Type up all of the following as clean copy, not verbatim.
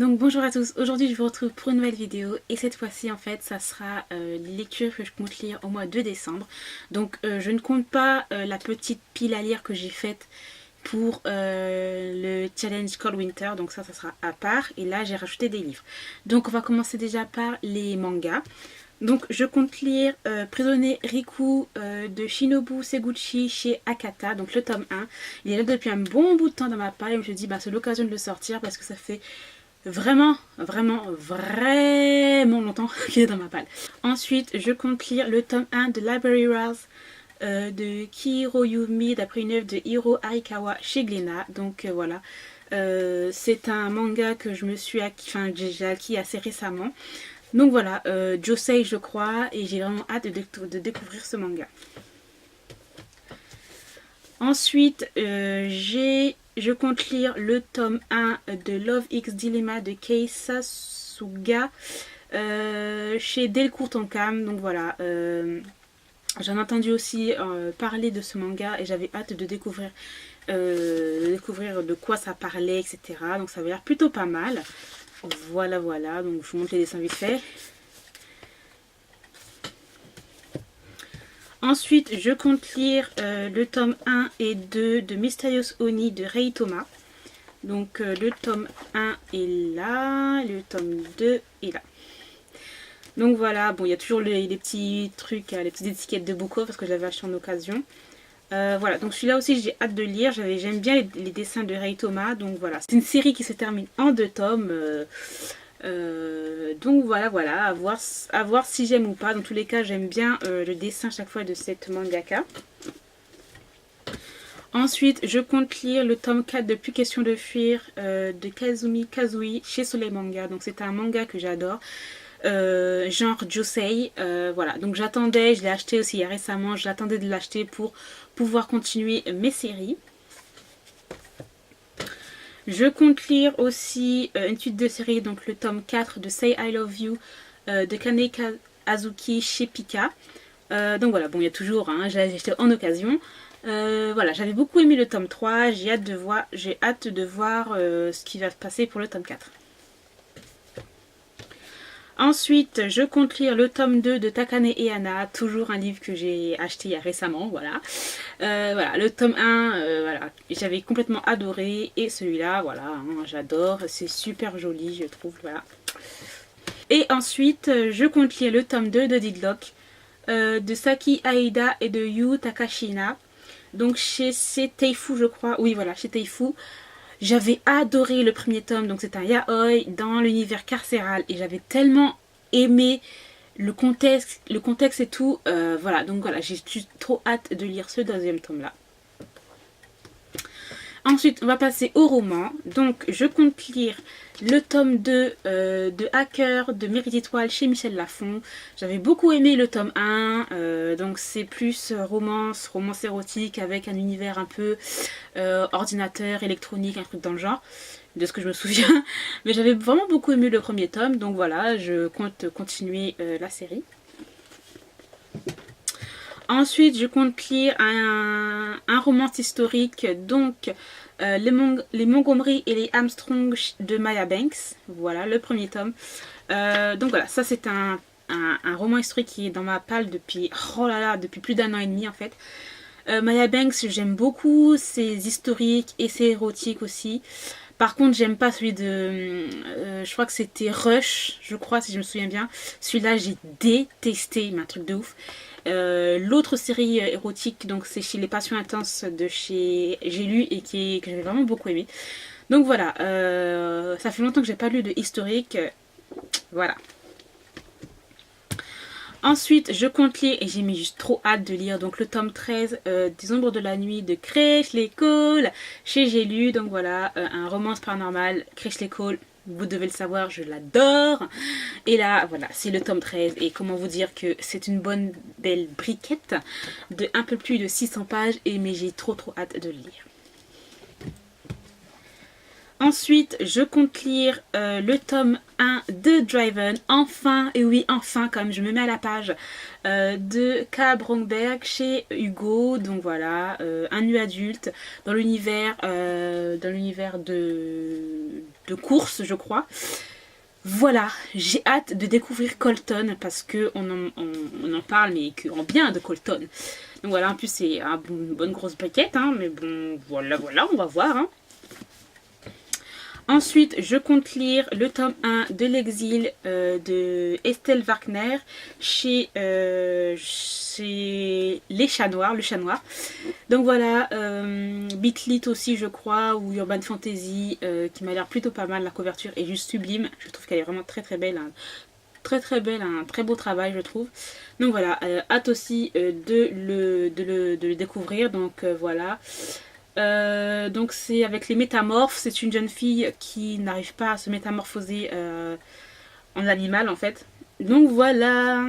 Donc bonjour à tous, aujourd'hui je vous retrouve pour une nouvelle vidéo et cette fois-ci en fait ça sera les lectures que je compte lire au mois de décembre. Donc je ne compte pas la petite pile à lire que j'ai faite pour le challenge Cold Winter, donc ça sera à part et là j'ai rajouté des livres. Donc on va commencer déjà par les mangas. Donc je compte lire Prisonnier Riku de Shinobu Seguchi chez Akata, donc le tome 1. Il est là depuis un bon bout de temps dans ma palle et je me suis dit c'est l'occasion de le sortir parce que ça fait vraiment longtemps qu'il est dans ma palle. Ensuite, je compte lire le tome 1 de Library Wars de Kihiro Yumi d'après une œuvre de Hiro Arikawa chez Glénat. Donc voilà, c'est un manga que je me suis acquis, enfin j'ai acquis assez récemment. Donc voilà, Josei je crois, et j'ai vraiment hâte de découvrir ce manga. Ensuite, je compte lire le tome 1 de Love X Dilemma de Kei Sasuga chez Delcourt Tonkam. Donc voilà, j'en ai entendu aussi parler de ce manga et j'avais hâte de découvrir de quoi ça parlait, etc. Donc ça avait l'air plutôt pas mal. Voilà, donc je vous montre les dessins vite fait. Ensuite, je compte lire le tome 1 et 2 de Mysterious Oni de Rei Thomas. Donc le tome 1 est là, le tome 2 est là. Donc voilà, bon il y a toujours les petits trucs, les petites étiquettes de Buko parce que je l'avais acheté en occasion. Voilà, donc celui-là aussi j'ai hâte de lire, j'aime bien les dessins de Rei Thomas, donc voilà. C'est une série qui se termine en 2 tomes. Donc voilà, à voir si j'aime ou pas. Dans tous les cas, j'aime bien le dessin chaque fois de cette mangaka. Ensuite, je compte lire le tome 4 de Plus question de fuir de Kazumi Kazui chez Soleil Manga. Donc c'est un manga que j'adore. Genre Josei, voilà, donc j'attendais, je l'ai acheté aussi récemment, j'attendais de l'acheter pour pouvoir continuer mes séries. Je compte lire aussi une suite de séries, donc le tome 4 de Say I Love You de Kaneki Azuki chez Pika. Donc voilà, bon il y a toujours, hein, j'ai acheté en occasion. Voilà, j'avais beaucoup aimé le tome 3, j'ai hâte de voir ce qui va se passer pour le tome 4. Ensuite, je compte lire le tome 2 de Takane et Anna, toujours un livre que j'ai acheté récemment, voilà. Voilà, le tome 1, voilà, j'avais complètement adoré, et celui-là, voilà, hein, j'adore, c'est super joli, je trouve, voilà. Et ensuite, je compte lire le tome 2 de Deadlock, de Saki Aida et de Yu Takashina, donc chez Teifu, je crois, oui, voilà, chez Teifu. J'avais adoré le premier tome, donc c'est un yaoi dans l'univers carcéral et j'avais tellement aimé le contexte et tout. Voilà, donc voilà, j'ai trop hâte de lire ce deuxième tome là. Ensuite, on va passer au roman. Donc, je compte lire le tome 2 de Hacker de Mérite Étoile chez Michel Lafon. J'avais beaucoup aimé le tome 1. Donc, c'est plus romance érotique avec un univers un peu ordinateur, électronique, un truc dans le genre, de ce que je me souviens. Mais j'avais vraiment beaucoup aimé le premier tome. Donc, voilà, je compte continuer la série. Ensuite, je compte lire un roman historique, donc les Montgomery et les Armstrong de Maya Banks. Voilà, le premier tome. Donc voilà, ça c'est un roman historique qui est dans ma palle depuis, oh là là, depuis plus d'1 an et demi en fait. Maya Banks, j'aime beaucoup, c'est historique et c'est érotique aussi. Par contre, j'aime pas celui de... je crois que c'était Rush, je crois, si je me souviens bien. Celui-là, j'ai détesté, mais un truc de ouf. L'autre série érotique, donc c'est chez Les Passions Intenses de chez J'ai lu et que j'avais vraiment beaucoup aimé. Donc voilà, ça fait longtemps que j'ai pas lu de historique. Voilà. Ensuite, je compte lire, et j'ai mis juste trop hâte de lire, donc le tome 13 des Ombres de la Nuit de Crèche Cole chez J'ai lu. Donc voilà, un romance paranormal, Crèche Cole, vous devez le savoir, je l'adore. Et là, voilà, c'est le tome 13, et comment vous dire que c'est une bonne belle briquette de un peu plus de 600 pages, mais j'ai trop hâte de le lire. Ensuite, je compte lire le tome 1 de Driven, enfin, et oui, enfin, comme je me mets à la page, de K. Bromberg chez Hugo. Donc voilà, un nu adulte dans l'univers de de course, je crois. Voilà, j'ai hâte de découvrir Colton parce que on en parle, mais en bien de Colton. Donc voilà, en plus c'est une bonne grosse paquette, hein, mais bon, voilà, on va voir. Hein. Ensuite, je compte lire le tome 1 de l'Exil de Estelle Wagner chez Les Chats Noirs, le Chat Noir. Donc voilà, Bitlit aussi je crois, ou Urban Fantasy, qui m'a l'air plutôt pas mal. La couverture est juste sublime, je trouve qu'elle est vraiment très très belle. Hein. Très belle, un très beau travail je trouve. Donc voilà, hâte aussi de le découvrir, donc voilà. Donc c'est avec les métamorphes, c'est une jeune fille qui n'arrive pas à se métamorphoser en animal en fait. Donc voilà.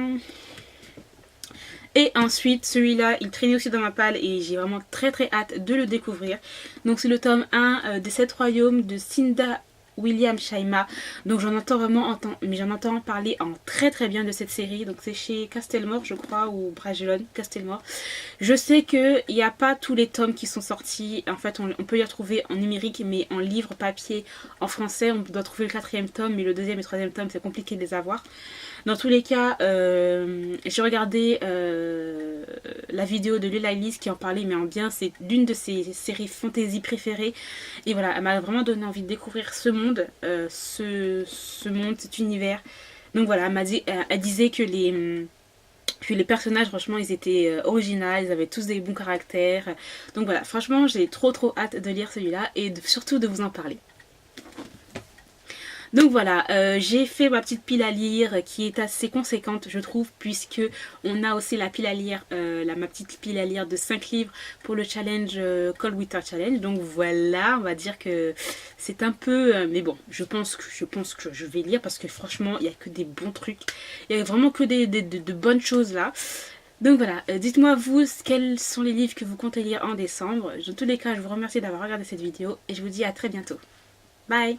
Et ensuite celui-là il traînait aussi dans ma palle et j'ai vraiment très hâte de le découvrir. Donc c'est le tome 1 des 7 royaumes de Cinda William Shaima. Donc j'en entends parler en très bien de cette série. Donc c'est chez Castelmore je crois, ou Bragelonne, Castelmore. Je sais qu'il n'y a pas tous les tomes qui sont sortis. En fait on peut les retrouver en numérique, mais en livre papier en français on doit trouver le 4e tome, mais le 2e et 3e tome c'est compliqué de les avoir. Dans tous les cas, j'ai regardé la vidéo de Lila Elise qui en parlait, mais en bien, c'est l'une de ses séries fantasy préférées. Et voilà, elle m'a vraiment donné envie de découvrir ce monde, cet univers. Donc voilà, elle disait que les personnages, franchement, ils étaient originaux, ils avaient tous des bons caractères. Donc voilà, franchement, j'ai trop hâte de lire celui-là et surtout de vous en parler. Donc voilà, j'ai fait ma petite pile à lire qui est assez conséquente je trouve, puisque on a aussi la pile à lire, ma petite pile à lire de 5 livres pour le challenge Cold Winter Challenge. Donc voilà, on va dire que c'est un peu... mais bon, je pense que je vais lire parce que franchement, il n'y a que des bons trucs. Il y a vraiment que de bonnes choses là. Donc voilà, dites-moi vous quels sont les livres que vous comptez lire en décembre. Dans tous les cas, je vous remercie d'avoir regardé cette vidéo et je vous dis à très bientôt. Bye!